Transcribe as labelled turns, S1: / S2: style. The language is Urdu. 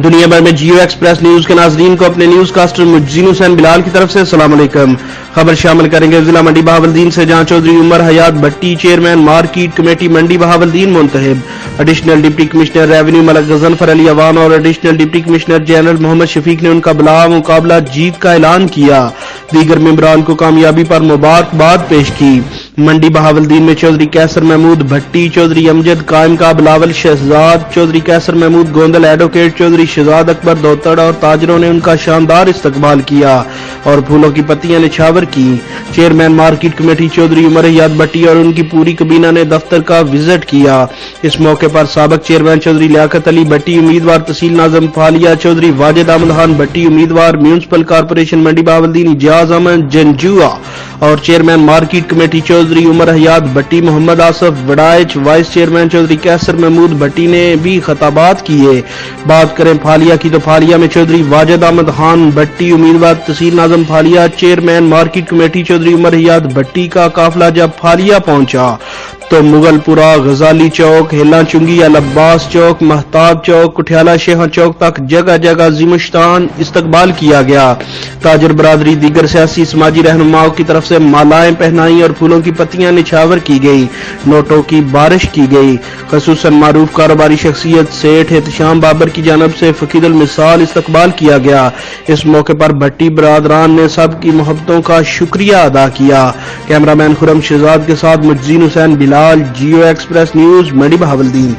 S1: دنیا بھر میں جیو ایکسپریس نیوز کے ناظرین کو اپنے نیوز کاسٹر مجزین حسین بلال کی طرف سے السلام علیکم۔ خبر شامل کریں گے ضلع منڈی بہاولدین سے، جہاں چودھری عمر حیات بھٹی چیئرمین مارکیٹ کمیٹی منڈی بہاولدین منتخب۔ ایڈیشنل ڈپٹی کمشنر ریونیو ملک غضنفر علی عوان اور ایڈیشنل ڈپٹی کمشنر جنرل محمد شفیق نے ان کا بلا مقابلہ جیت کا اعلان کیا۔ دیگر ممبران کو کامیابی پر مبارکباد پیش کی۔ منڈی بہاولدین میں چودھری کیسر محمود بھٹی، چودھری امجد قائم کا، بلاول شہزاد، چودھری کیسر محمود گوندل ایڈوکیٹ، چودھری شہزاد اکبر دوتڑ اور تاجروں نے ان کا شاندار استقبال کیا اور پھولوں کی پتیاں نچھاور کی۔ چیئرمین مارکیٹ کمیٹی چودھری عمر حیات بھٹی اور ان کی پوری کابینہ نے دفتر کا وزٹ کیا۔ اس موقع پر سابق چیئرمین چودھری لیاقت علی بھٹی، امیدوار تحصیل ناظم پھالیا چودھری واجد احمد خان بھٹی، امیدوار میونسپل کارپوریشن منڈی بہاولدین اجاز احمد جنجوعہ اور چیئرمین مارکیٹ کمیٹی چودھری عمر حیات بھٹی محمد آصف وڈائچ، وائس چیئرمین چودھری کیسر محمود بھٹی نے بھی خطابات کیے۔ بات کریں پھالیا کی تو پھالیا میں چودھری واجد احمد خان بھٹی، امیدوار تحصیل ناظم پھالیا، چیئرمین مارکیٹ کمیٹی چودھری عمر حیات بھٹی کا قافلہ جب پھالیا پہنچا تو مغل پورہ، غزالی چوک، ہیلاں چنگی، العباس چوک، مہتاب چوک، کٹھیالہ شیخاں چوک تک جگہ جگہ عظیم الشان استقبال کیا گیا۔ تاجر برادری، دیگر سیاسی سماجی رہنماؤں کی طرف سے مالائیں پہنائی اور پھولوں کی پتیاں نچھاور کی گئی، نوٹوں کی بارش کی گئی۔ خصوصاً معروف کاروباری شخصیت سیٹھ احتشام بابر کی جانب سے فقید المثال استقبال کیا گیا۔ اس موقع پر بھٹی برادران نے سب کی محبتوں کا شکریہ ادا کیا۔ کیمرہ مین خرم شہزاد کے ساتھ مجزین حسین بلال، جیو ایکسپریس نیوز، منڈی بہاولدین۔